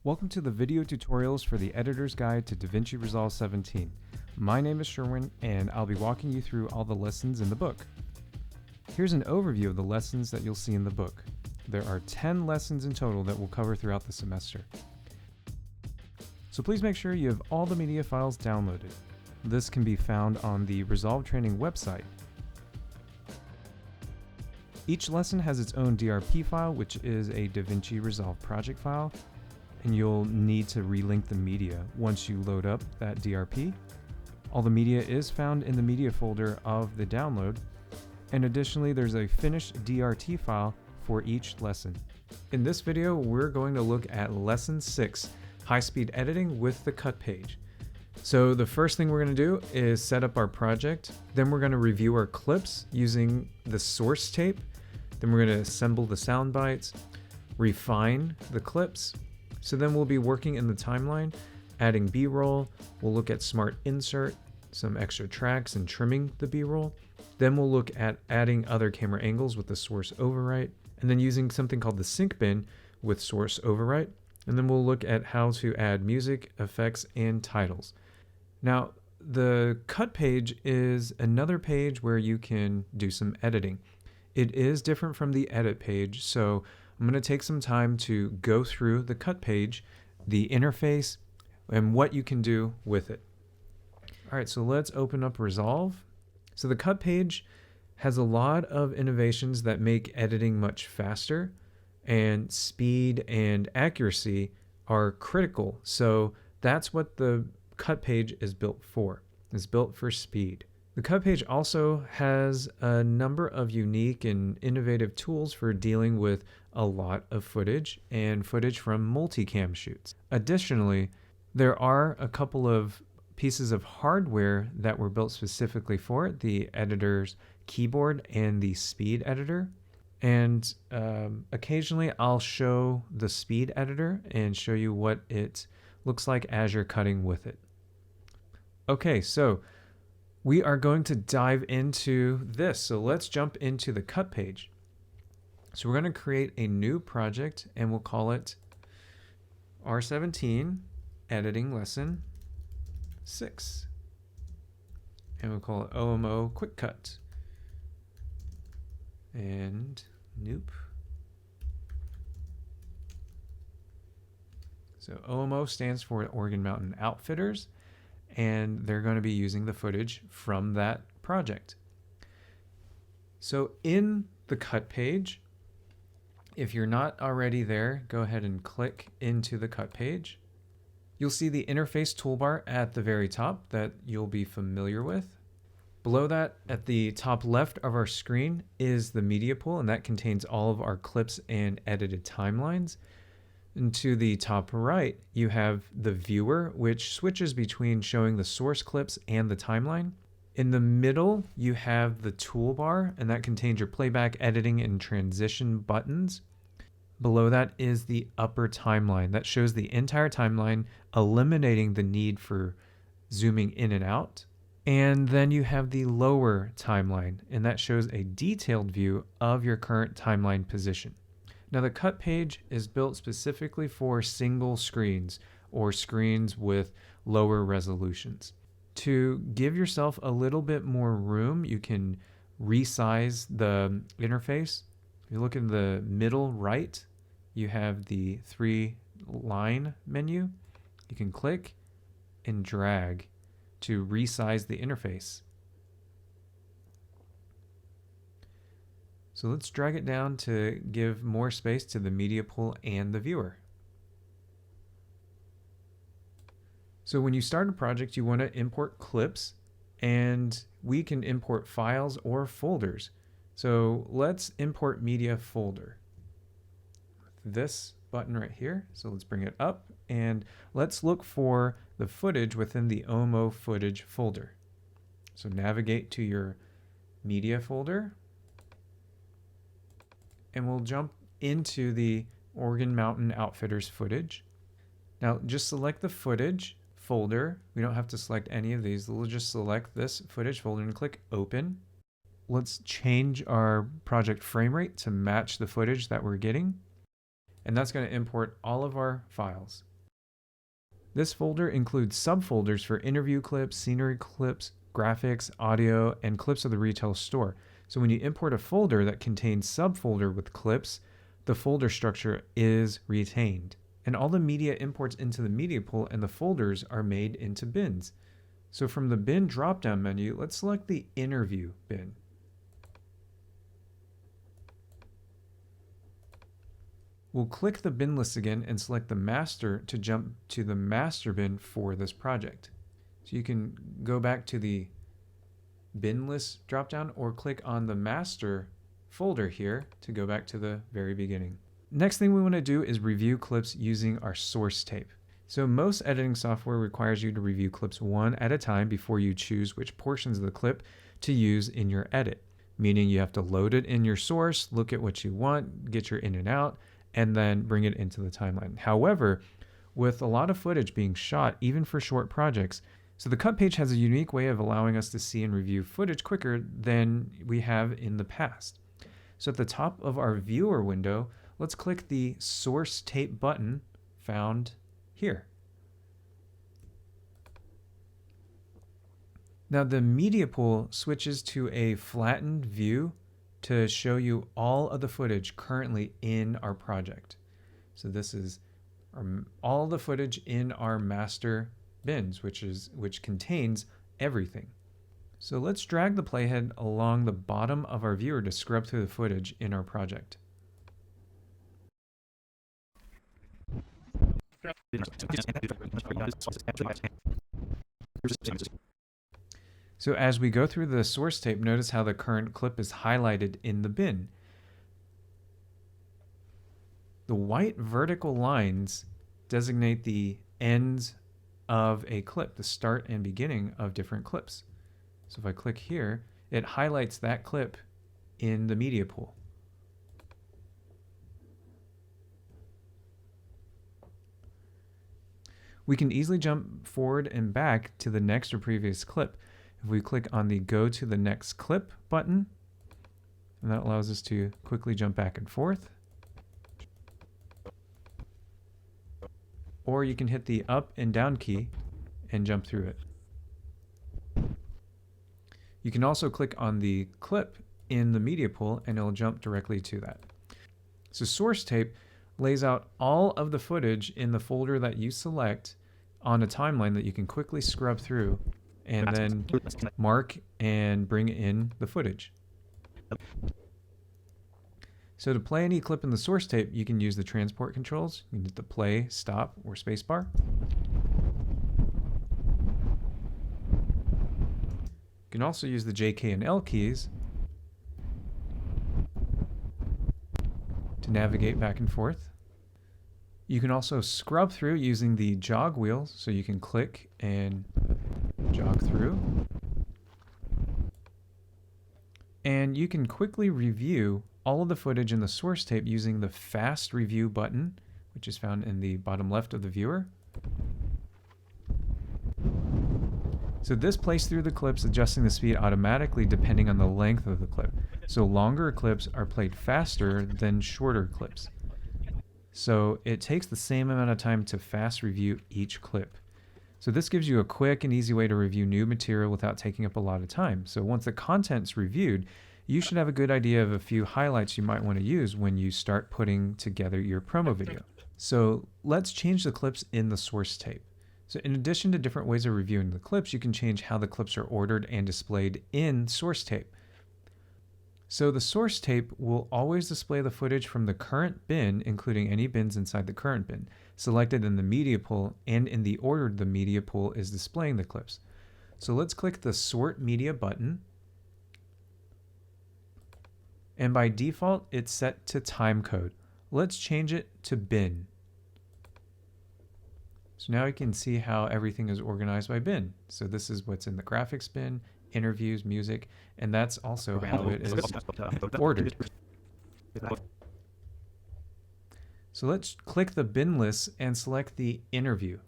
Welcome to the video tutorials for the Editor's Guide to DaVinci Resolve 17. My name is Sherwin, and I'll be walking you through all the lessons in the book. Here's an overview of the lessons that you'll see in the book. There are 10 lessons in total that we'll cover throughout the semester. So please make sure you have all the media files downloaded. This can be found on the Resolve Training website. Each lesson has its own DRP file, which is a DaVinci Resolve project file, and you'll need to relink the media once you load up that DRP. All the media is found in the media folder of the download, and additionally there's a finished DRT file for each lesson. In this video, we're going to look at Lesson 6, High-Speed Editing with the Cut page. So the first thing we're going to do is set up our project, then we're going to review our clips using the source tape, then we're going to assemble the sound bites, refine the clips. So then we'll be working in the timeline, adding B-roll, we'll look at Smart Insert, some extra tracks and trimming the B-roll. Then we'll look at adding other camera angles with the source overwrite, and then using something called the sync bin with source overwrite. And then we'll look at how to add music, effects, and titles. Now, the cut page is another page where you can do some editing. It is different from the edit page, so I'm going to take some time to go through the cut page, the interface, and what you can do with it. All right, so let's open up Resolve. So the cut page has a lot of innovations that make editing much faster, and speed and accuracy are critical. So that's what the cut page is built for. It's built for speed. The cut page also has a number of unique and innovative tools for dealing with a lot of footage and footage from multicam shoots. Additionally, there are a couple of pieces of hardware that were built specifically for it, the editor's keyboard and the speed editor. And occasionally I'll show the speed editor and show you what it looks like as you're cutting with it. Okay, so we are going to dive into this. So let's jump into the cut page. So we're going to create a new project and we'll call it R17 Editing Lesson 6. And we'll call it OMO Quick Cut. And nope. So OMO stands for Organ Mountain Outfitters, and they're going to be using the footage from that project. So in the cut page, if you're not already there, go ahead and click into the cut page. You'll see the interface toolbar at the very top that you'll be familiar with. Below that, at the top left of our screen, is the media pool, and that contains all of our clips and edited timelines. And to the top right, you have the viewer, which switches between showing the source clips and the timeline. In the middle, you have the toolbar, and that contains your playback, editing, and transition buttons. Below that is the upper timeline. That shows the entire timeline, eliminating the need for zooming in and out. And then you have the lower timeline, and that shows a detailed view of your current timeline position. Now the cut page is built specifically for single screens or screens with lower resolutions. To give yourself a little bit more room, you can resize the interface. If you look in the middle right, you have the 3-line menu. You can click and drag to resize the interface. So let's drag it down to give more space to the media pool and the viewer. So when you start a project, you want to import clips, and we can import files or folders. So let's import media folder. This button right here. So let's bring it up and let's look for the footage within the OMO footage folder. So navigate to your media folder, and we'll jump into the Organ Mountain Outfitters footage. Now just select the footage folder. We don't have to select any of these. We'll just select this footage folder and click open. Let's change our project frame rate to match the footage that we're getting. and that's going to import all of our files. This folder includes subfolders for interview clips, scenery clips, graphics, audio, and clips of the retail store. So when you import a folder that contains subfolder with clips, the folder structure is retained. And all the media imports into the media pool and the folders are made into bins. So from the bin drop-down menu, let's select the interview bin. We'll click the bin list again and select the master to jump to the master bin for this project. So you can go back to the bin list dropdown or click on the master folder here to go back to the very beginning. Next thing we want to do is review clips using our source tape. So most editing software requires you to review clips one at a time before you choose which portions of the clip to use in your edit. Meaning you have to load it in your source, look at what you want, get your in and out, and then bring it into the timeline. However, with a lot of footage being shot, even for short projects, so the cut page has a unique way of allowing us to see and review footage quicker than we have in the past. So at the top of our viewer window, let's click the source tape button found here. Now the media pool switches to a flattened view to show you all of the footage currently in our project. So this is all the footage in our master bins, which contains everything. So let's drag the playhead along the bottom of our viewer to scrub through the footage in our project. So as we go through the source tape, notice how the current clip is highlighted in the bin. The white vertical lines designate the ends of a clip, the start and beginning of different clips. So if I click here, it highlights that clip in the media pool. We can easily jump forward and back to the next or previous clip. If we click on the Go to the Next Clip button, and that allows us to quickly jump back and forth. Or you can hit the up and down key and jump through it. You can also click on the clip in the media pool and it'll jump directly to that. So source tape lays out all of the footage in the folder that you select on a timeline that you can quickly scrub through and then mark and bring in the footage. So to play any clip in the source tape, you can use the transport controls. You can hit the play, stop, or spacebar. You can also use the J, K, and L keys to navigate back and forth. You can also scrub through using the jog wheel, so you can click and jog through. And you can quickly review all of the footage in the source tape using the Fast Review button, which is found in the bottom left of the viewer. So this plays through the clips, adjusting the speed automatically depending on the length of the clip. So longer clips are played faster than shorter clips. So it takes the same amount of time to fast review each clip. So this gives you a quick and easy way to review new material without taking up a lot of time. So once the content's reviewed, you should have a good idea of a few highlights you might want to use when you start putting together your promo video. So let's change the clips in the source tape. So in addition to different ways of reviewing the clips, you can change how the clips are ordered and displayed in source tape. So the source tape will always display the footage from the current bin, including any bins inside the current bin, selected in the media pool and in the order the media pool is displaying the clips. So let's click the Sort Media button. And by default, it's set to timecode. Let's change it to bin. So now you can see how everything is organized by bin. So this is what's in the graphics bin, interviews, music, and that's also how it is ordered. So let's click the bin list and select the interview.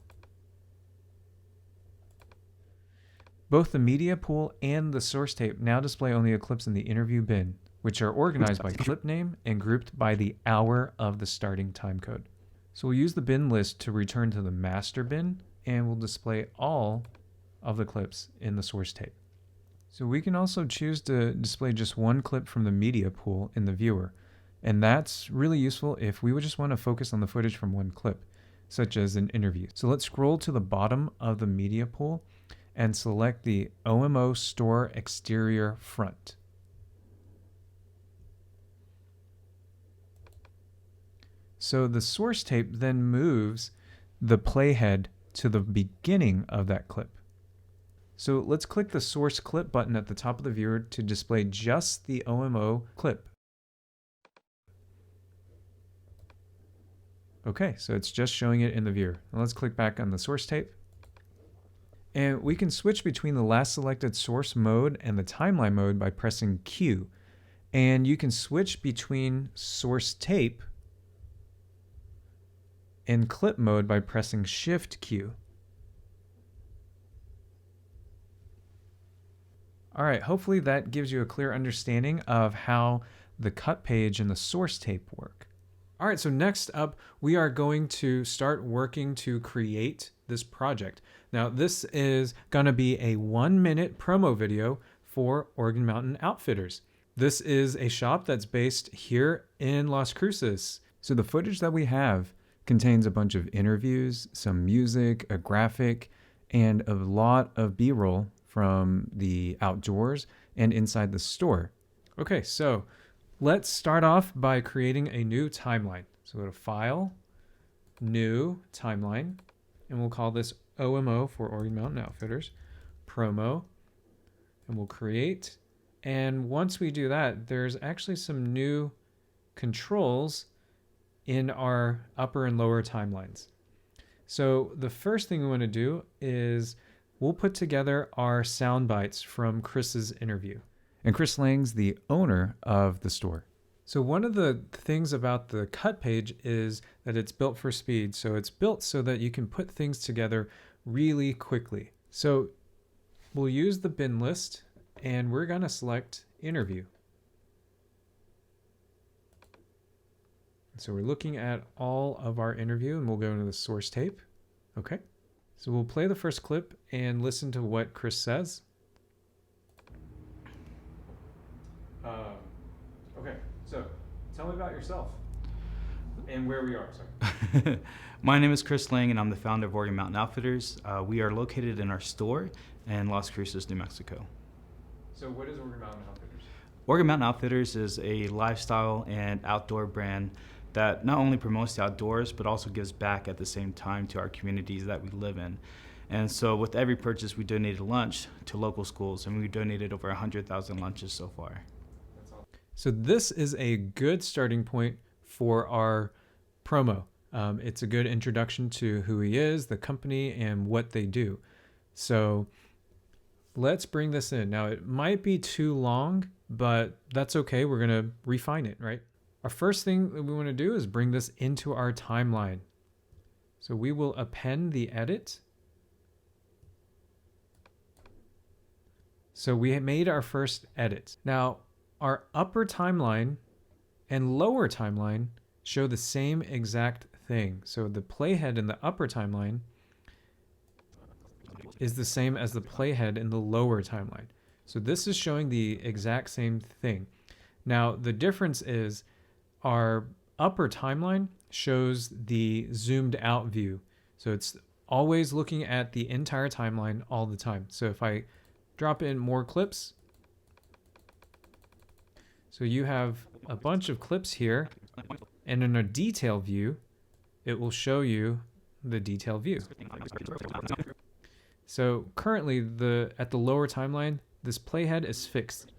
Both the media pool and the source tape now display only the clips in the interview bin. which are organized by clip name and grouped by the hour of the starting timecode. So we'll use the bin list to return to the master bin, and we'll display all of the clips in the source tape. So we can also choose to display just one clip from the media pool in the viewer, and that's really useful if we would just want to focus on the footage from one clip, such as an interview. So let's scroll to the bottom of the media pool and select the OMO Store Exterior Front. So the source tape then moves the playhead to the beginning of that clip. So let's click the source clip button at the top of the viewer to display just the OMO clip. Okay, so it's just showing it in the viewer. Now let's click back on the source tape. And we can switch between the last selected source mode and the timeline mode by pressing Q. And you can switch between source tape and clip mode by pressing Shift Q. All right, hopefully that gives you a clear understanding of how the cut page and the source tape work. All right, so next up, we are going to start working to create this project. Now, this is going to be a 1-minute promo video for Organ Mountain Outfitters. This is a shop that's based here in Las Cruces. So the footage that we have contains a bunch of interviews, some music, a graphic, and a lot of B-roll from the outdoors and inside the store. Okay, so let's start off by creating a new timeline. So go to File, New Timeline, and we'll call this OMO for Organ Mountain Outfitters, Promo, and we'll create. And once we do that, there's actually some new controls in our upper and lower timelines. So the first thing we want to do is we'll put together our sound bites from Chris's interview. And Chris Lang's the owner of the store. So one of the things about the cut page is that it's built for speed. So it's built so that you can put things together really quickly. So we'll use the bin list and we're going to select interview. So we're looking at all of our interview and we'll go into the source tape. Okay. So we'll play the first clip and listen to what Chris says. Okay, so tell me about yourself and where we are. Sorry. My name is Chris Lang and I'm the founder of Organ Mountain Outfitters. We are located in our store in Las Cruces, New Mexico. So what is Organ Mountain Outfitters? Organ Mountain Outfitters is a lifestyle and outdoor brand that not only promotes the outdoors, but also gives back at the same time to our communities that we live in. And so with every purchase, we donated lunch to local schools, and we donated over 100,000 lunches so far. That's awesome. So this is a good starting point for our promo. It's a good introduction to who he is, the company, and what they do. So let's bring this in. Now, it might be too long, but that's okay. We're going to refine it, right? Our first thing that we want to do is bring this into our timeline. So we will append the edit. So we made our first edit. Now, our upper timeline and lower timeline show the same exact thing. So the playhead in the upper timeline is the same as the playhead in the lower timeline. So this is showing the exact same thing. Now, the difference is our upper timeline shows the zoomed out view. So it's always looking at the entire timeline all the time. So if I drop in more clips, so you have a bunch of clips here, and in a detail view, it will show you the detail view. So currently at the lower timeline, this playhead is fixed.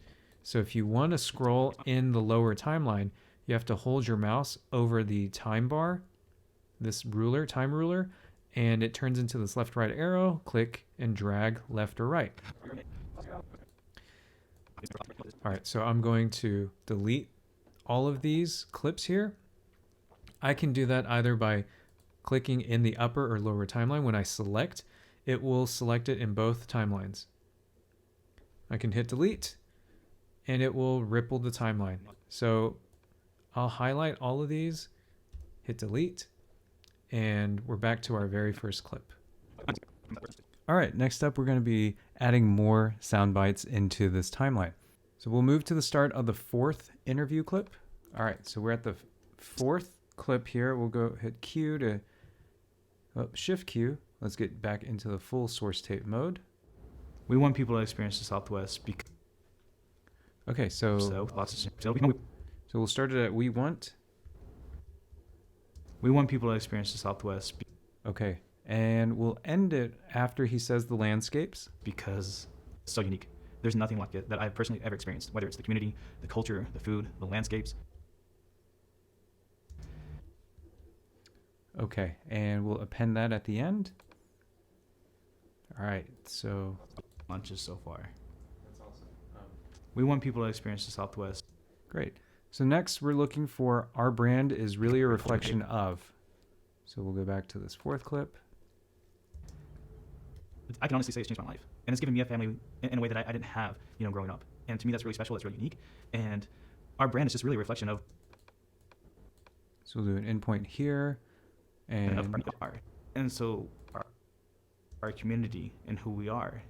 So if you want to scroll in the lower timeline, you have to hold your mouse over the time bar, this time ruler, and it turns into this left-right arrow, click and drag left or right. All right, so I'm going to delete all of these clips here. I can do that either by clicking in the upper or lower timeline. When I select, it will select it in both timelines. I can hit delete, and it will ripple the timeline. So I'll highlight all of these, hit delete, and we're back to our very first clip. All right, next up, we're going to be adding more sound bites into this timeline. So we'll move to the start of the 4th interview clip. All right, so we're at the 4th clip here. We'll go hit Q to Shift Q. Let's get back into the full source tape mode. We want people to experience the Southwest because Okay, so we'll start it at we want. We want people to experience the Southwest Okay, and we'll end it after he says the landscapes. because it's so unique. There's nothing like it that I've personally ever experienced, whether it's the community, the culture, the food, the landscapes. Okay, and we'll append that at the end. All right, so Lunches so far. that's awesome. We want people to experience the Southwest. Great. So next we're looking for our brand is really a reflection of. So we'll go back to this 4th clip. I can honestly say it's changed my life, and it's given me a family in a way that I didn't have, growing up. And to me, that's really special. That's really unique. And our brand is just really a reflection of So we'll do an endpoint here, and of who we are. And so our community and who we are.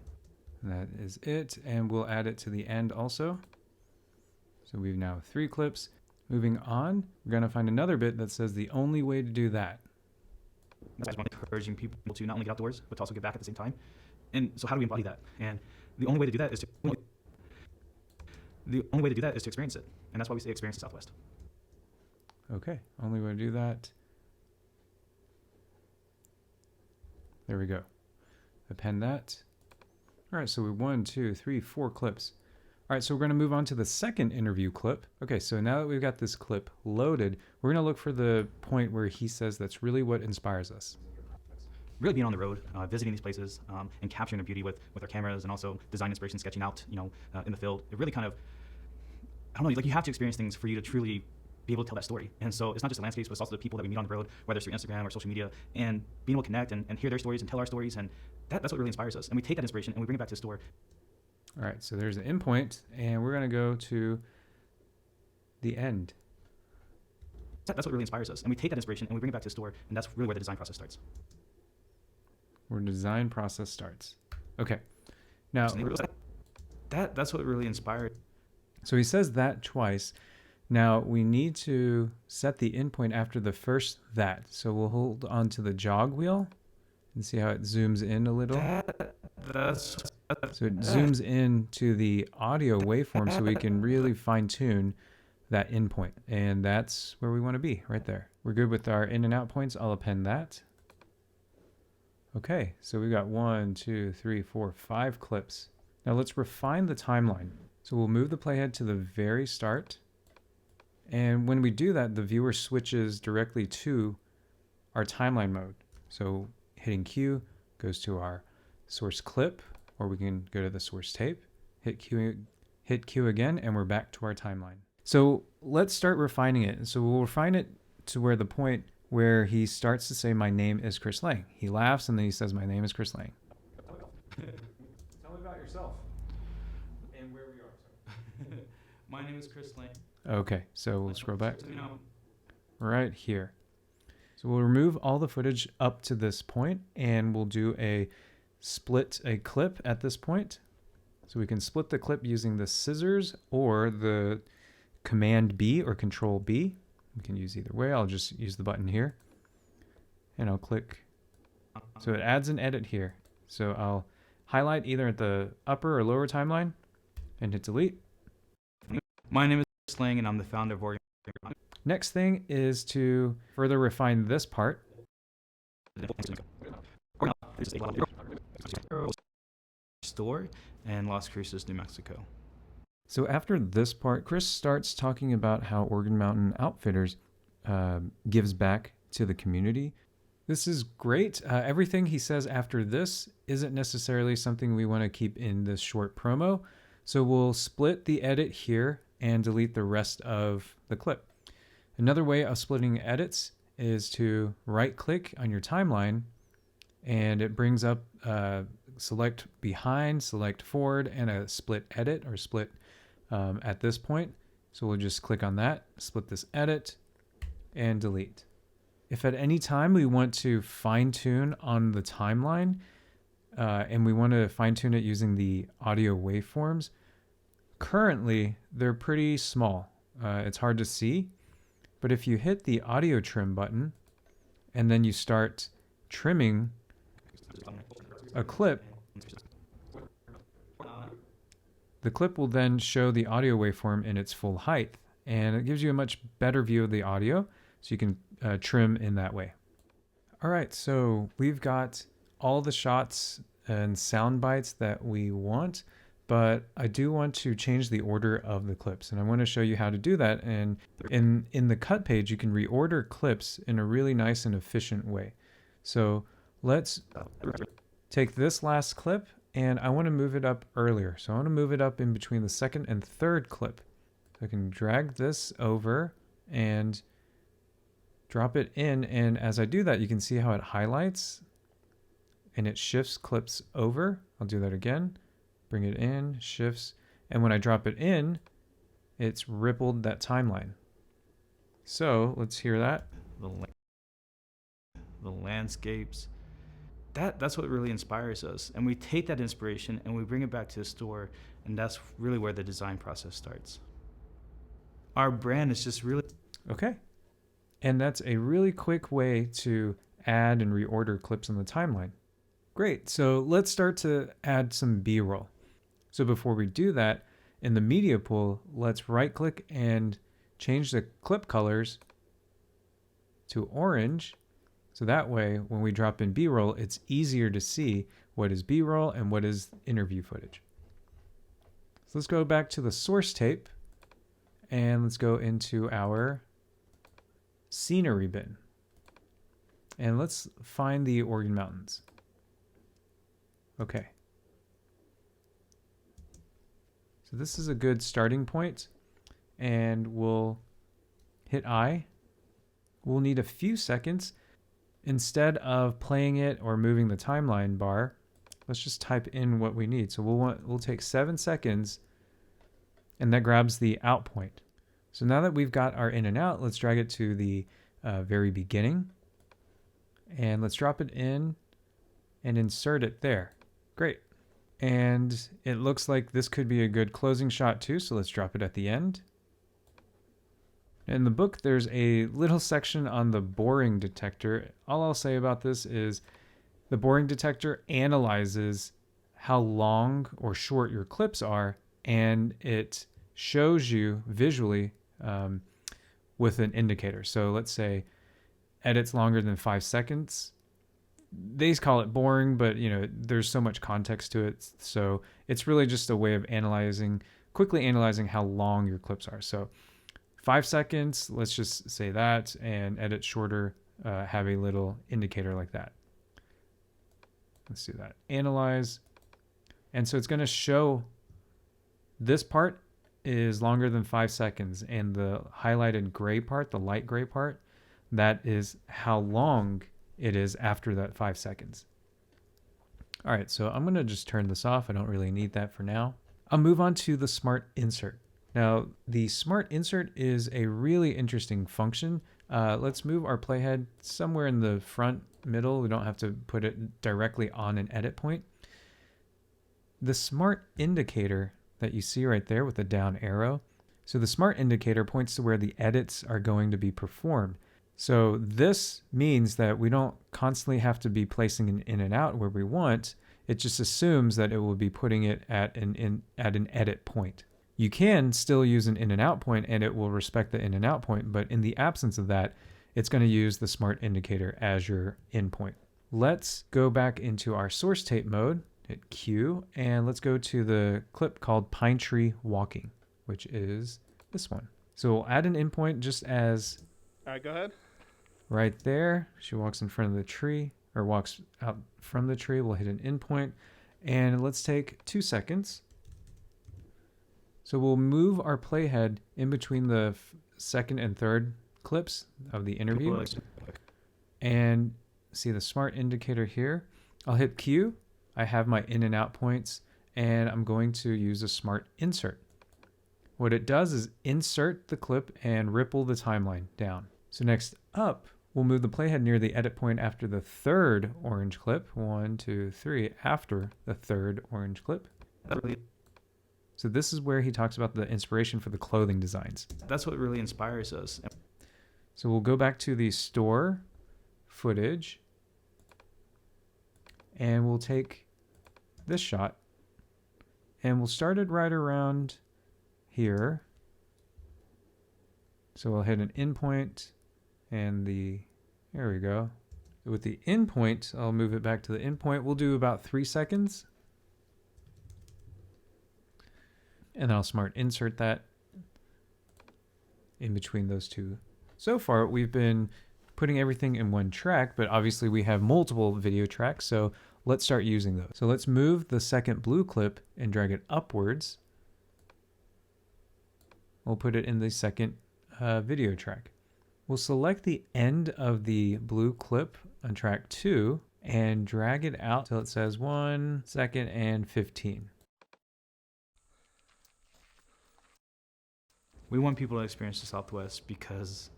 that is it. And we'll add it to the end also. So we've now 3 clips. Moving on, we're going to find another bit that says the only way to do that. That's why I'm encouraging people to not only get outdoors, but to also give back at the same time. And so how do we embody that? And the only way to do that is to experience it. And that's why we say experience the Southwest. Okay, only way to do that. There we go. Append that. All right, so we 1, 2, 3, 4 clips. All right, so we're going to move on to the 2nd interview clip. Okay, so now that we've got this clip loaded, we're going to look for the point where he says that's really what inspires us. Really being on the road, visiting these places, and capturing the beauty with our cameras, and also design inspiration, sketching out, in the field. It really kind of, I don't know, like you have to experience things for you to truly be able to tell that story. And so it's not just the landscapes, but it's also the people that we meet on the road, whether it's through Instagram or social media, and being able to connect and hear their stories and tell our stories. And that's what really inspires us. And we take that inspiration and we bring it back to the store. All right, so there's the endpoint, and we're going to go to the end. That's what really inspires us. And we take that inspiration and we bring it back to the store. And that's really where the design process starts. Where the design process starts. Okay. Now, that's what really inspired. so he says that twice. Now, we need to set the endpoint after the first that. So we'll hold on to the jog wheel and see how it zooms in a little. So it zooms in to the audio waveform so we can really fine tune that endpoint. And that's where we want to be, right there. We're good with our in and out points. I'll append that. Okay, so we've got 1, 2, 3, 4, 5 clips. Now let's refine the timeline. So we'll move the playhead to the very start. And when we do that, the viewer switches directly to our timeline mode. So hitting Q goes to our source clip, or we can go to the source tape, hit Q again, and we're back to our timeline. So let's start refining it. So we'll refine it to where the point where he starts to say, my name is Chris Lang. He laughs and then he says, my name is Chris Lang. Tell me about yourself and where we are. My name is Chris Lang. Okay, so we'll scroll back right here. So we'll remove all the footage up to this point and we'll do a clip at this point. So we can split the clip using the scissors or the Command B or Control B. We can use either way. I'll just use the button here and I'll click. So it adds an edit here. So I'll highlight either at the upper or lower timeline and hit delete. My name is Chris Lang and I'm the founder of Oregon. Next thing is to further refine this part. Store in Las Cruces, New Mexico. So after this part, Chris starts talking about how Organ Mountain Outfitters gives back to the community. This is great. Everything he says after this isn't necessarily something we want to keep in this short promo. So we'll split the edit here and delete the rest of the clip. Another way of splitting edits is to right-click on your timeline and it brings up select behind, select forward, and a split edit or split at this point. So we'll just click on that, split this edit, and delete. If at any time we want to fine tune on the timeline, and we want to fine tune it using the audio waveforms, currently they're pretty small. It's hard to see, but if you hit the audio trim button and then you start trimming a clip, the clip will then show the audio waveform in its full height, and it gives you a much better view of the audio, so you can trim in that way. All right, so we've got all the shots and sound bites that we want, but I do want to change the order of the clips, and I want to show you how to do that. And in the cut page, you can reorder clips in a really nice and efficient way. So let's take this last clip, and I want to move it up earlier. So I want to move it up in between the second and third clip. So I can drag this over and drop it in, and as I do that, you can see how it highlights and it shifts clips over. I'll do that again. Bring it in, shifts, and when I drop it in, it's rippled that timeline. So let's hear that. The landscapes. That's what really inspires us. And we take that inspiration and we bring it back to the store, and that's really where the design process starts. Our brand is just really... Okay. And that's a really quick way to add and reorder clips in the timeline. Great. So let's start to add some B-roll. So before we do that, in the media pool, let's right click and change the clip colors to orange. So that way, when we drop in B-roll, it's easier to see what is B-roll and what is interview footage. So let's go back to the source tape and let's go into our scenery bin. And let's find the Organ Mountains. Okay. So this is a good starting point, and we'll hit I. We'll need a few seconds. Instead of playing it or moving the timeline bar, let's just type in what we need. So we'll take 7 seconds, and that grabs the out point. So now that we've got our in and out, let's drag it to the very beginning, and let's drop it in and insert it there. Great. And it looks like this could be a good closing shot too, so let's drop it at the end. In the book, there's a little section on the boring detector. All I'll say about this is the boring detector analyzes how long or short your clips are, and it shows you visually with an indicator. So let's say edits longer than 5 seconds. They call it boring, but there's so much context to it. So it's really just a way of quickly analyzing how long your clips are. So 5 seconds, let's just say that, and edit shorter, have a little indicator like that. Let's do that. Analyze. And so it's going to show this part is longer than 5 seconds, and the highlighted gray part, the light gray part, that is how long it is after that 5 seconds. All right, so I'm going to just turn this off. I don't really need that for now. I'll move on to the Smart Insert. Now, the Smart Insert is a really interesting function. Let's move our playhead somewhere in the front middle. We don't have to put it directly on an edit point. The Smart Indicator that you see right there with the down arrow. So the Smart Indicator points to where the edits are going to be performed. So this means that we don't constantly have to be placing an in and out where we want. It just assumes that it will be putting it at an edit point. You can still use an in and out point, and it will respect the in and out point, but in the absence of that, it's going to use the Smart Indicator as your in point. Let's go back into our source tape mode, hit Q, and let's go to the clip called Pine Tree Walking, which is this one. So we'll add an in point just as... All right, go ahead. Right there, she walks in front of the tree, or walks out from the tree. We'll hit an in point, and let's take 2 seconds. So we'll move our playhead in between the second and third clips of the interview, and see the Smart Indicator here. I'll hit Q. I have my in and out points, and I'm going to use a Smart Insert. What it does is insert the clip and ripple the timeline down. So next up, we'll move the playhead near the edit point after the third orange clip. 1, 2, 3, after the third orange clip. So this is where he talks about the inspiration for the clothing designs. That's what really inspires us. So we'll go back to the store footage and we'll take this shot and we'll start it right around here. So we'll hit an endpoint and there we go. With the endpoint, I'll move it back to the endpoint. We'll do about 3 seconds. And I'll smart insert that in between those two. So far, we've been putting everything in one track, but obviously we have multiple video tracks, so let's start using those. So let's move the second blue clip and drag it upwards. We'll put it in the second video track. We'll select the end of the blue clip on track 2 and drag it out till it says 1 second and 15. We want people to experience the Southwest because...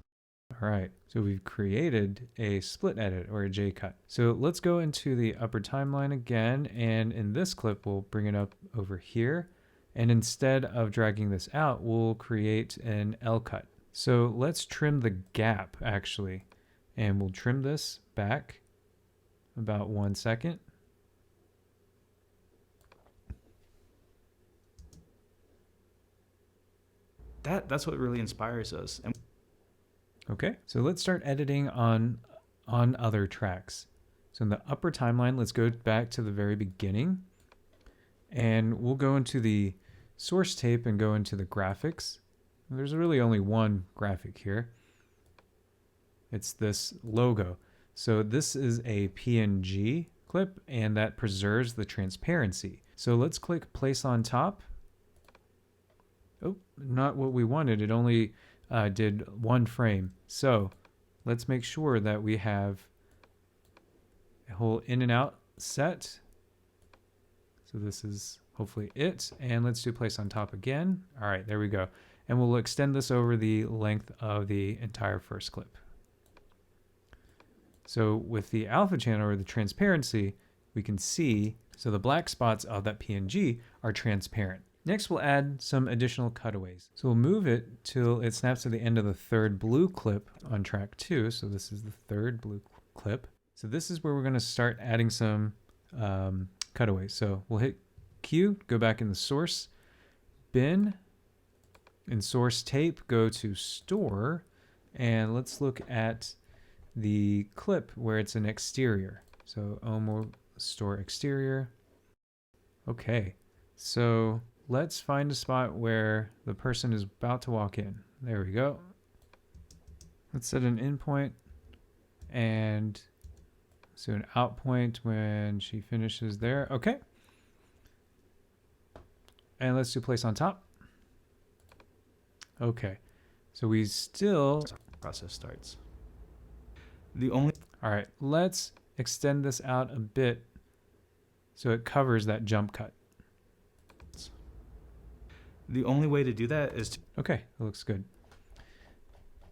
All right, so we've created a split edit or a J-cut. So let's go into the upper timeline again, and in this clip, we'll bring it up over here. And instead of dragging this out, we'll create an L-cut. So let's trim the gap actually, and we'll trim this back about 1 second. That's what really inspires us. Okay, so let's start editing on other tracks. So in the upper timeline, let's go back to the very beginning, and we'll go into the source tape and go into the graphics. There's really only one graphic here. It's this logo. So this is a PNG clip, and that preserves the transparency. So let's click place on top. Oh, not what we wanted. It only did 1 frame. So let's make sure that we have a whole in and out set. So this is hopefully it. And let's do place on top again. All right, there we go. And we'll extend this over the length of the entire first clip. So with the alpha channel or the transparency, we can see, so the black spots of that PNG are transparent. Next, we'll add some additional cutaways. So we'll move it till it snaps to the end of the third blue clip on track 2. So this is the third blue clip. So this is where we're going to start adding some cutaways. So we'll hit Q, go back in the source bin. In source tape, go to store, and let's look at the clip where it's an exterior. So Omo store exterior. Okay, so let's find a spot where the person is about to walk in. There we go. Let's set an in point and so an out point when she finishes there. Okay. And let's do place on top. Okay. So we still... process starts. All right, let's extend this out a bit so it covers that jump cut. The only way to do that is to... Okay, that looks good.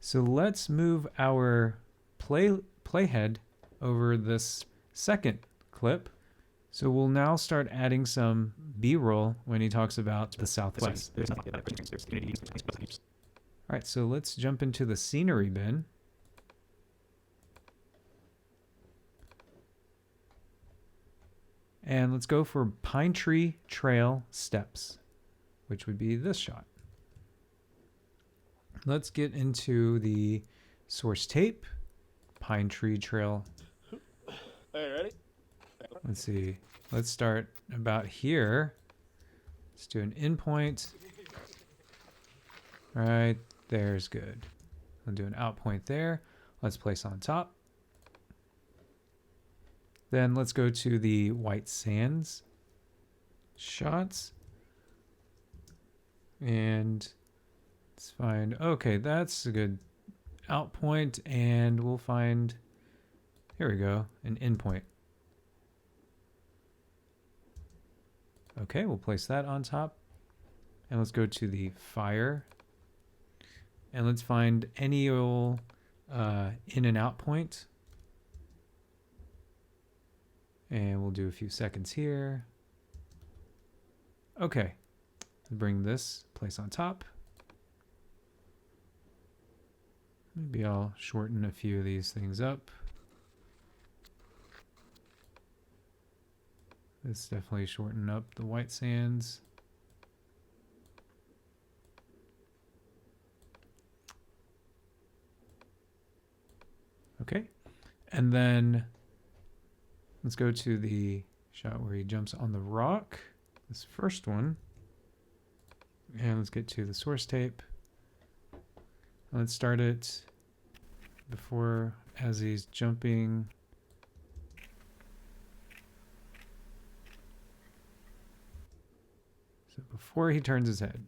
So let's move our playhead over this second clip. So we'll now start adding some B-roll when he talks about the Southwest. All right, so let's jump into the scenery bin. And let's go for Pine Tree Trail Steps, which would be this shot. Let's get into the source tape, Pine Tree Trail. Hey, ready? Let's see. Let's start about here. Let's do an in point. Right there's good. I'll do an out point there. Let's place on top. Then let's go to the White Sands shots. And let's find, okay, that's a good out point, and we'll find, here we go, an in point. Okay, we'll place that on top. And let's go to the fire. And let's find any old in and out point. And we'll do a few seconds here. Okay. Bring this place on top. Maybe I'll shorten a few of these things up. This definitely shorten up the white sands. Okay. And then let's go to the shot where he jumps on the rock. This first one. And let's get to the source tape. Let's start it before, as he's jumping. So before he turns his head.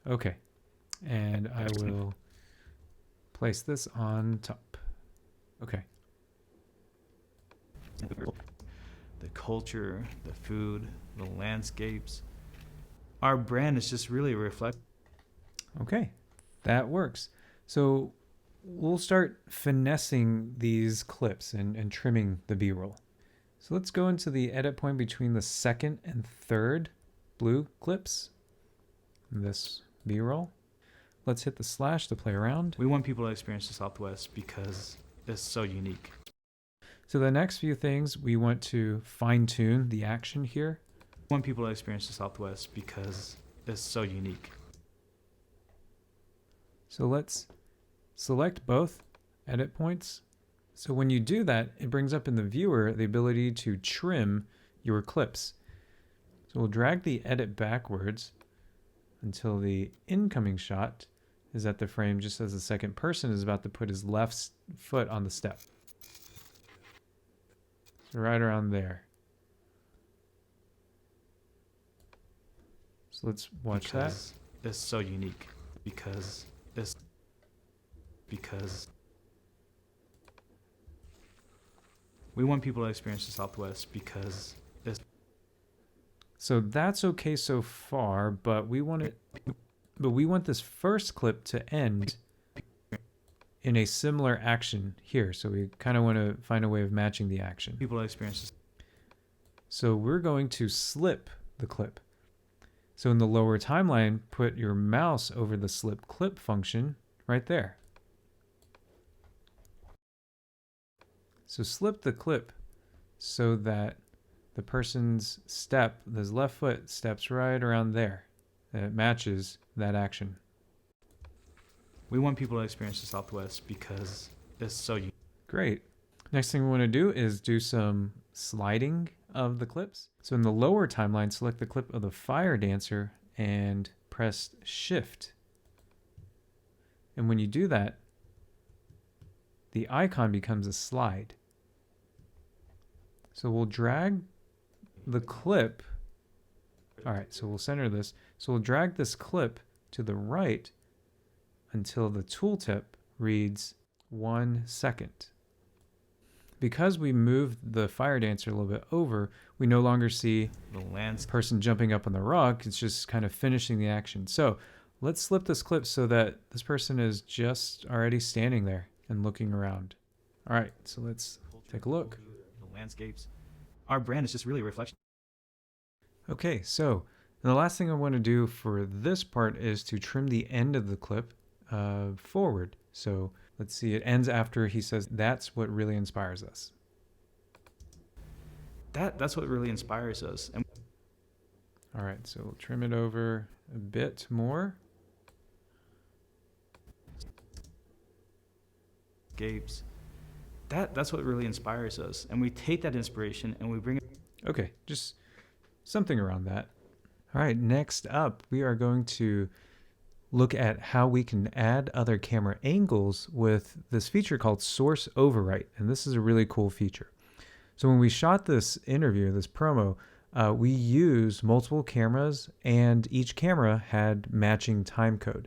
Okay. And I will place this on top. Okay. The culture, the food, the landscapes. Our brand is just really a reflect. Okay, that works. So we'll start finessing these clips and trimming the B-roll. So let's go into the edit point between the second and third blue clips. This B-roll. Let's hit the slash to play around. We want people to experience the Southwest because it's so unique. So the next few things, we want to fine tune the action here. We want people to experience the Southwest because it's so unique. So let's select both edit points. So when you do that, it brings up in the viewer the ability to trim your clips. So we'll drag the edit backwards until the incoming shot is at the frame just as the second person is about to put his left foot on the step. So right around there. So let's watch because that. It's so unique. Because we want people to experience the Southwest because it's. So that's okay so far, but we want this first clip to end in a similar action here. So we kind of want to find a way of matching the action. People experience this. So we're going to slip the clip. So in the lower timeline, put your mouse over the slip clip function right there. So slip the clip so that the person's step, his left foot steps right around there. And it matches that action. We want people to experience the Southwest because it's so unique. Great. Next thing we want to do is do some sliding of the clips. So in the lower timeline, select the clip of the fire dancer and press shift. And when you do that, the icon becomes a slide. So we'll drag the clip. All right, so we'll center this. So we'll drag this clip to the right until the tooltip reads 1 second. Because we moved the fire dancer a little bit over, we no longer see the person jumping up on the rock. It's just kind of finishing the action. So let's slip this clip so that this person is just already standing there and looking around. All right, so let's take a look. The landscapes. Our brand is just really a reflection. Okay, so and the last thing I want to do for this part is to trim the end of the clip forward. So let's see, it ends after he says, "That's what really inspires us." That's what really inspires us. And all right, so we'll trim it over a bit more. Gapes. That's what really inspires us. And we take that inspiration and we bring it. Okay, just something around that. All right, next up, we are going to look at how we can add other camera angles with this feature called Source Overwrite. And this is a really cool feature. So when we shot this interview, this promo, we used multiple cameras and each camera had matching time code.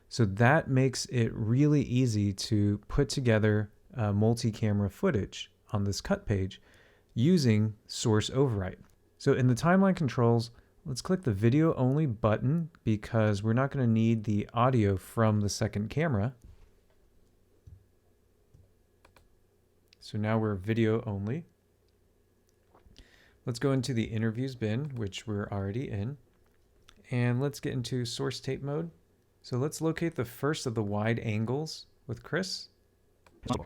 So that makes it really easy to put together multi-camera footage on this cut page using Source Overwrite. So in the timeline controls, let's click the video only button because we're not going to need the audio from the second camera. So now we're video only. Let's go into the interviews bin, which we're already in. And let's get into source tape mode. So let's locate the first of the wide angles with Chris. There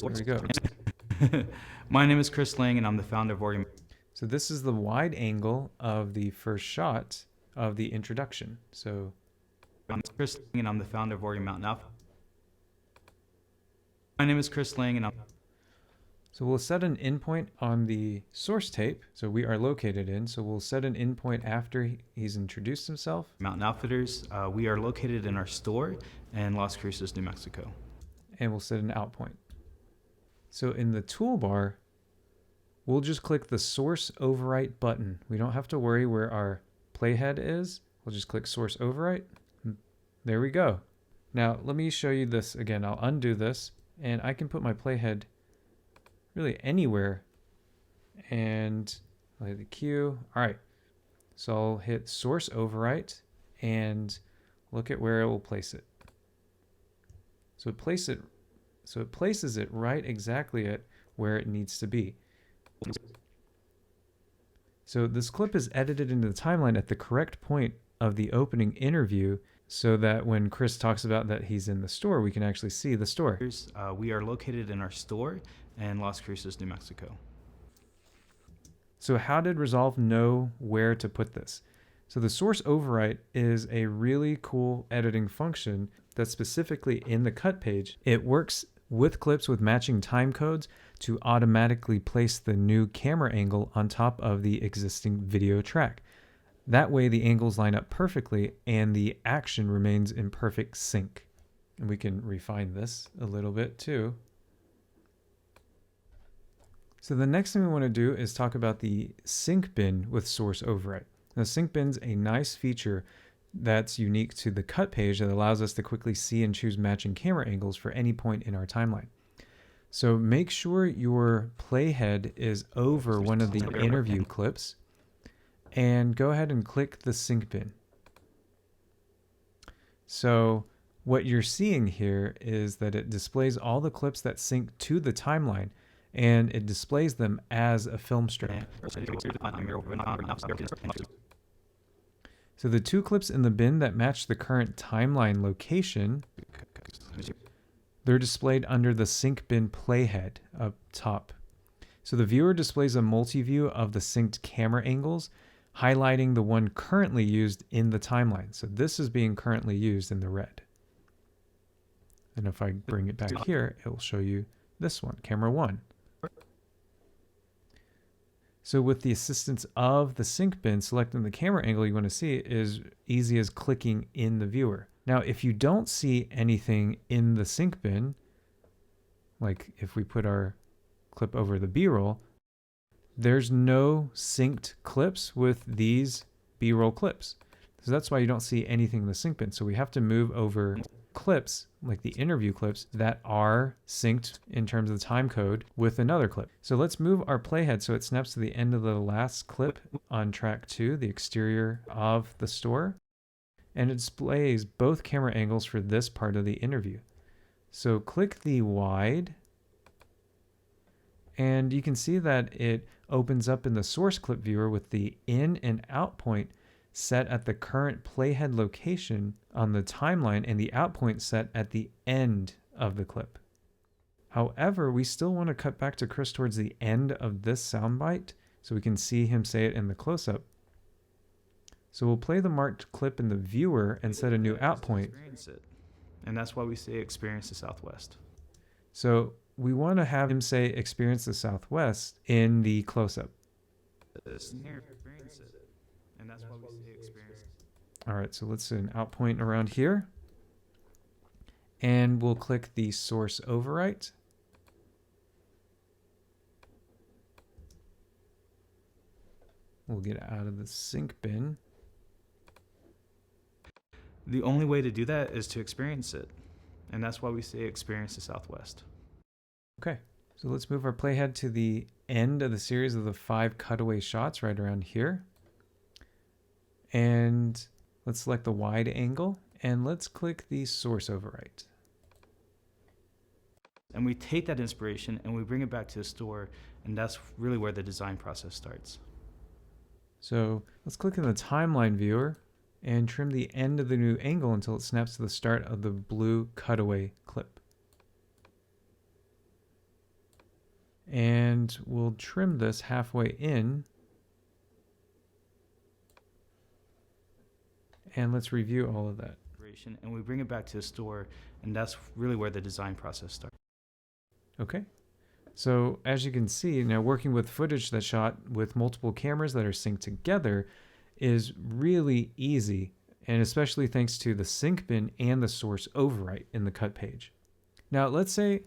we go. My name is Chris Lang, and I'm the founder of Orient. So this is the wide angle of the first shot of the introduction. So I'm Chris Lang, and I'm the founder of Orient Mountain Alpha. My name is Chris Lang, and we'll set an endpoint on the source tape. So we are located in. So we'll set an endpoint after he's introduced himself. Mountain Outfitters. We are located in our store in Las Cruces, New Mexico. And we'll set an out point. So in the toolbar, we'll just click the source overwrite button. We don't have to worry where our playhead is. We'll just click source overwrite. There we go. Now let me show you this again. I'll undo this and I can put my playhead really anywhere and play the cue. All right. So I'll hit source overwrite and look at where it will place it. So it places it right exactly at where it needs to be. So this clip is edited into the timeline at the correct point of the opening interview so that when Chris talks about that he's in the store, we can actually see the store. We are located in our store in Las Cruces, New Mexico. So how did Resolve know where to put this? So the source overwrite is a really cool editing function that's specifically in the cut page. It works with clips with matching time codes to automatically place the new camera angle on top of the existing video track. That way the angles line up perfectly and the action remains in perfect sync. And we can refine this a little bit too. So the next thing we want to do is talk about the sync bin with source overwrite. Now sync bin's a nice feature that's unique to the cut page that allows us to quickly see and choose matching camera angles for any point in our timeline. So make sure your playhead is over one of the interview clips and go ahead and click the sync bin. So what you're seeing here is that it displays all the clips that sync to the timeline and it displays them as a film strip. So the two clips in the bin that match the current timeline location, they're displayed under the sync bin playhead up top. So the viewer displays a multi-view of the synced camera angles, highlighting the one currently used in the timeline. So this is being currently used in the red. And if I bring it back here, it will show you this one, camera 1. So with the assistance of the sync bin, selecting the camera angle you want to see is easy as clicking in the viewer. Now, if you don't see anything in the sync bin, like if we put our clip over the B-roll, there's no synced clips with these B-roll clips. So that's why you don't see anything in the sync bin. So we have to move over clips, like the interview clips, that are synced in terms of the time code with another clip. So let's move our playhead so it snaps to the end of the last clip on track 2, the exterior of the store, and it displays both camera angles for this part of the interview. So click the wide, and you can see that it opens up in the source clip viewer with the in and out point set at the current playhead location on the timeline and the out point set at the end of the clip. However, we still want to cut back to Chris towards the end of this soundbite so we can see him say it in the close-up. So we'll play the marked clip in the viewer and set a new out point. And that's why we say experience the Southwest. So we want to have him say experience the Southwest in the close-up. And that's why we say experience. All right, so let's set an out point around here. And we'll click the source overwrite. We'll get out of the sync bin. The only way to do that is to experience it. And that's why we say experience the Southwest. Okay, So let's move our playhead to the end of the series of the 5 cutaway shots right around here. And let's select the wide angle and let's click the source overwrite. And we take that inspiration and we bring it back to the store, and that's really where the design process starts. So let's click in the timeline viewer and trim the end of the new angle until it snaps to the start of the blue cutaway clip. And we'll trim this halfway in. And let's review all of that. And we bring it back to the store, and that's really where the design process starts. Okay. So as you can see, now working with footage that's shot with multiple cameras that are synced together is really easy, and especially thanks to the sync bin and the source overwrite in the cut page. Now let's say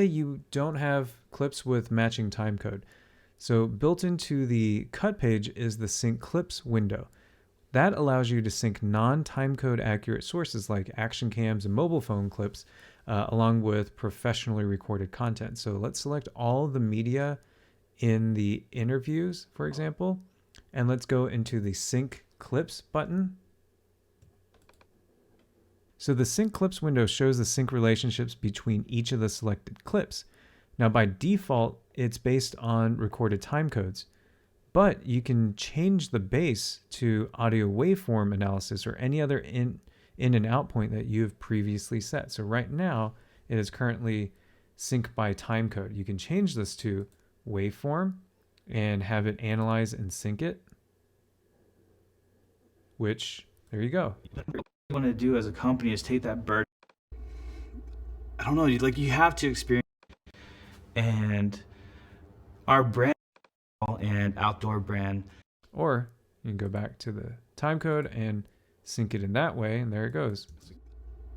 you don't have clips with matching timecode. So built into the cut page is the sync clips window. That allows you to sync non-timecode accurate sources like action cams and mobile phone clips along with professionally recorded content. So let's select all of the media in the interviews, for example, and let's go into the sync clips button. So the sync clips window shows the sync relationships between each of the selected clips. Now by default, it's based on recorded timecodes, but you can change the base to audio waveform analysis or any other in and out point that you've previously set. So right now it is currently sync by timecode. You can change this to waveform and have it analyze and sync it, which there you go. What you want to do as a company is take that bird. I don't know, you have to experience it. And our brand and outdoor brand. Or you can go back to the timecode and sync it in that way, and there it goes.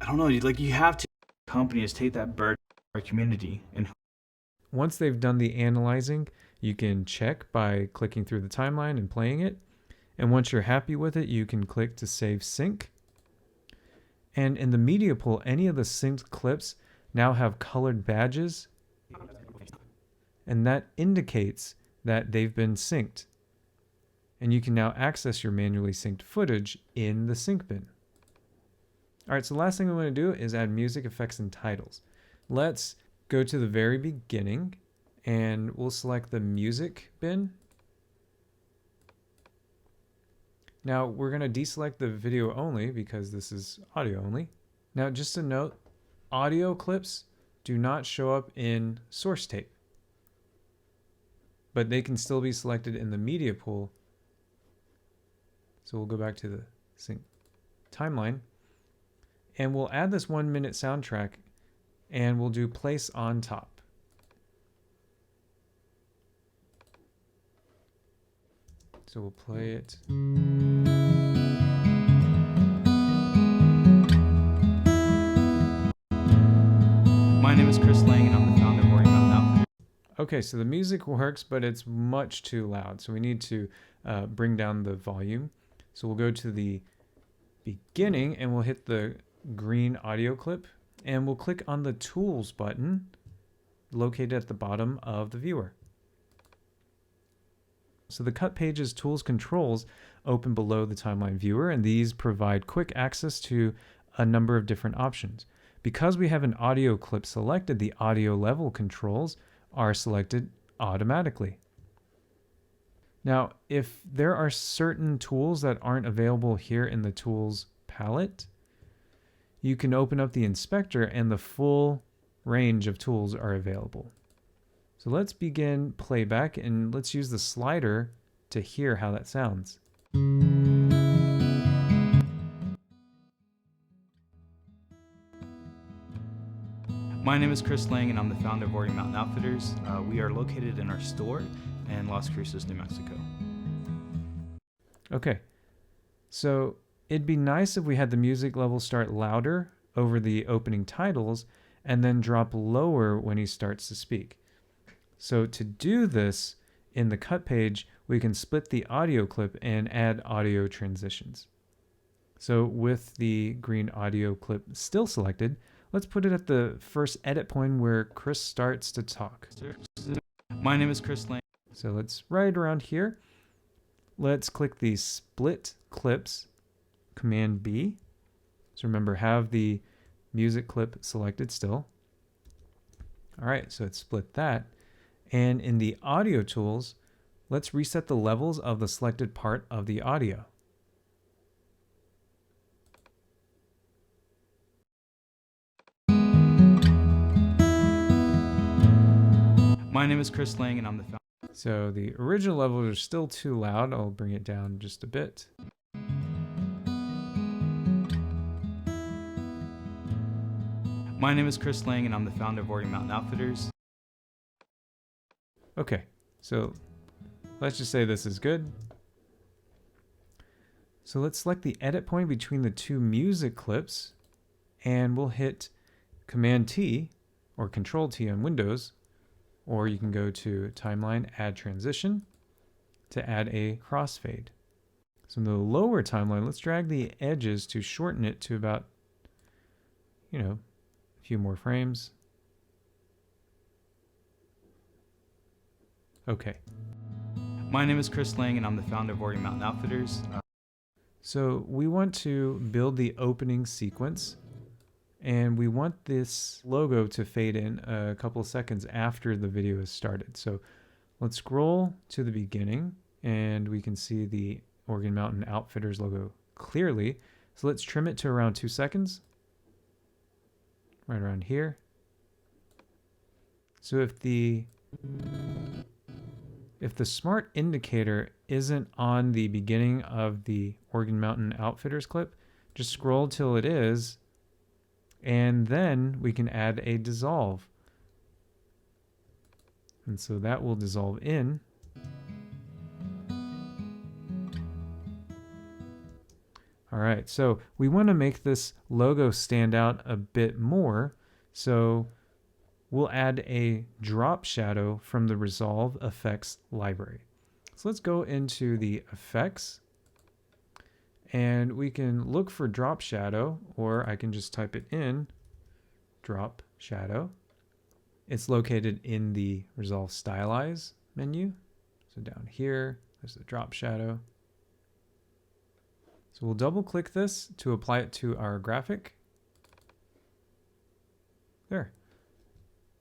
I don't know, you have to. Company is take that bird, our community, and once they've done the analyzing, you can check by clicking through the timeline and playing it. And once you're happy with it, you can click to save sync. And in the media pool, any of the synced clips now have colored badges, and that indicates that they've been synced. And you can now access your manually synced footage in the sync bin. All right, so the last thing we want to do is add music effects and titles. Let's go to the very beginning and we'll select the music bin. Now we're going to deselect the video only because this is audio only. Now just a note, audio clips do not show up in source tape, but they can still be selected in the media pool. So we'll go back to the sync timeline and we'll add this 1 minute soundtrack and we'll do place on top. So we'll play it. My name is Chris Lang and I'm the founder of Roaring Mountain Outfitters. Okay, so the music works, but it's much too loud. So we need to bring down the volume. So we'll go to the beginning and we'll hit the green audio clip and we'll click on the tools button located at the bottom of the viewer. So the cut page's tools controls open below the timeline viewer, and these provide quick access to a number of different options. Because we have an audio clip selected, the audio level controls are selected automatically. Now, if there are certain tools that aren't available here in the tools palette, you can open up the inspector and the full range of tools are available. So let's begin playback and let's use the slider to hear how that sounds. My name is Chris Lang and I'm the founder of Roaring Mountain Outfitters. We are located in our store in Las Cruces, New Mexico. Okay, so it'd be nice if we had the music level start louder over the opening titles and then drop lower when he starts to speak. So to do this in the cut page, we can split the audio clip and add audio transitions. So with the green audio clip still selected, Let's put it at the first edit point where Chris starts to talk. My name is Chris Lang. So let's right around here. Let's click the split clips, Command B. So remember, have the music clip selected still. All right, so it's split that. And in the audio tools, let's reset the levels of the selected part of the audio. My name is Chris Lang, and I'm the founder. So the original levels are still too loud. I'll bring it down just a bit. My name is Chris Lang, and I'm the founder of Organ Mountain Outfitters. Okay, so let's just say this is good. So let's select the edit point between the two music clips, and we'll hit Command T or Control T on Windows, or you can go to Timeline, Add Transition to add a crossfade. So in the lower timeline, let's drag the edges to shorten it to about, a few more frames. Okay. My name is Chris Lang, and I'm the founder of Organ Mountain Outfitters. So we want to build the opening sequence, and we want this logo to fade in a couple of seconds after the video is started. So let's scroll to the beginning, and we can see the Organ Mountain Outfitters logo clearly. So let's trim it to around 2 seconds, right around here. So if the smart indicator isn't on the beginning of the Organ Mountain Outfitters clip, just scroll till it is, and then we can add a dissolve. And so that will dissolve in. All right, so we want to make this logo stand out a bit more. So we'll add a drop shadow from the Resolve Effects library. So let's go into the effects, and we can look for drop shadow, or I can just type it in, drop shadow. It's located in the Resolve Stylize menu. So down here, there's the drop shadow. So we'll double click this to apply it to our graphic. There.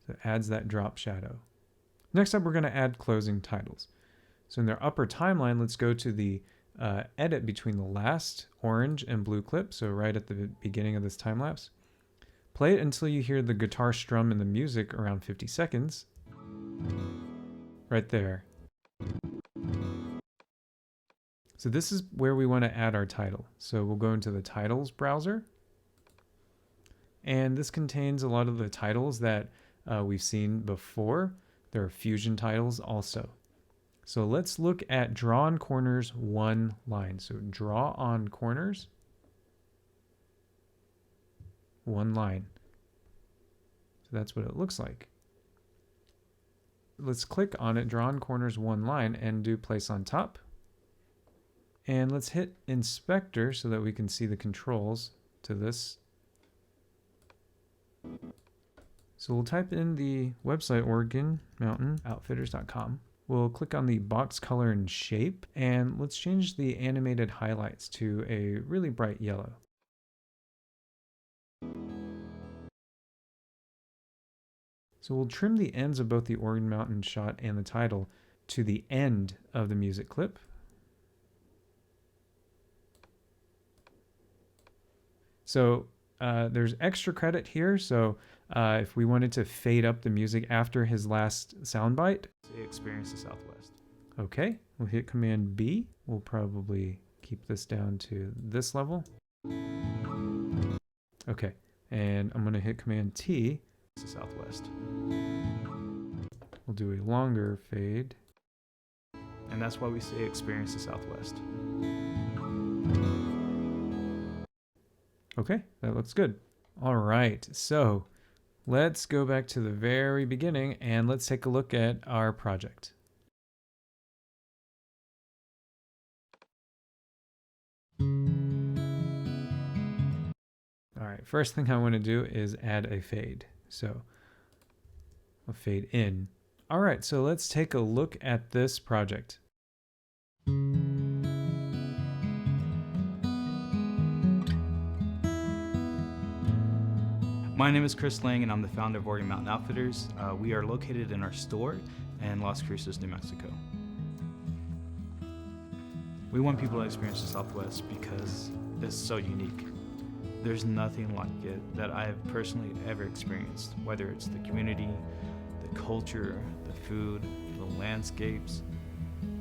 So it adds that drop shadow. Next up, we're going to add closing titles. So in their upper timeline, let's go to the edit between the last orange and blue clip. So right at the beginning of this time lapse. Play it until you hear the guitar strum in the music around 50 seconds. Right there. So this is where we want to add our title. So we'll go into the titles browser. And this contains a lot of the titles that we've seen before. There are fusion titles also. So let's look at draw on corners one line. So draw on corners, one line. So that's what it looks like. Let's click on it, draw on corners one line, and do place on top. And let's hit inspector so that we can see the controls to this. So we'll type in the website organmountainoutfitters.com. We'll click on the box color and shape, and let's change the animated highlights to a really bright yellow. So we'll trim the ends of both the Organ Mountain shot and the title to the end of the music clip. So there's extra credit here. So if we wanted to fade up the music after his last soundbite. Experience the Southwest. Okay, we'll hit Command B. We'll probably keep this down to this level. Okay, and I'm going to hit Command T. The Southwest. We'll do a longer fade. And that's why we say experience the Southwest. Okay, that looks good. All right, so let's go back to the very beginning and let's take a look at our project. All right, first thing I want to do is add a fade. So a fade in. All right, so let's take a look at this project. My name is Chris Lang, and I'm the founder of Oregon Mountain Outfitters. We are located in our store in Las Cruces, New Mexico. We want people to experience the Southwest because it's so unique. There's nothing like it that I have personally ever experienced, whether it's the community, the culture, the food, the landscapes.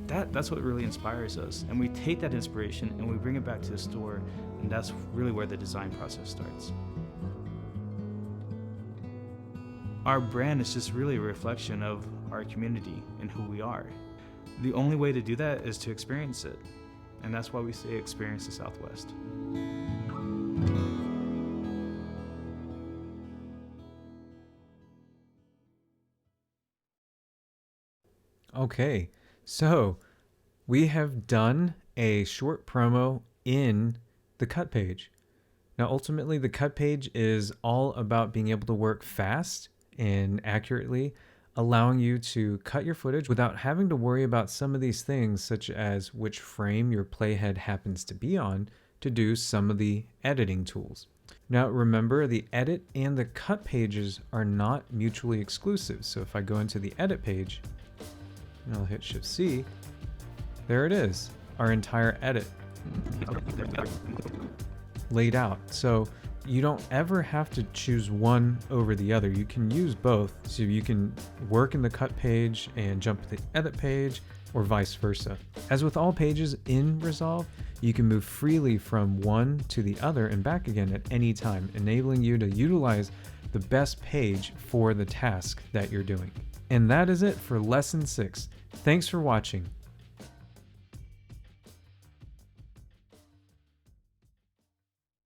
That's what really inspires us. And we take that inspiration and we bring it back to the store, and that's really where the design process starts. Our brand is just really a reflection of our community and who we are. The only way to do that is to experience it. And that's why we say experience the Southwest. Okay, so we have done a short promo in the cut page. Now, ultimately, the cut page is all about being able to work fast and accurately, allowing you to cut your footage without having to worry about some of these things, such as which frame your playhead happens to be on, to do some of the editing tools. Now, remember, the edit and the cut pages are not mutually exclusive. So if I go into the edit page, and I'll hit Shift C, there it is, our entire edit laid out. So you don't ever have to choose one over the other. You can use both. So you can work in the cut page and jump to the edit page, or vice versa. As with all pages in Resolve, you can move freely from one to the other and back again at any time, enabling you to utilize the best page for the task that you're doing. And that is it for Lesson 6. Thanks for watching.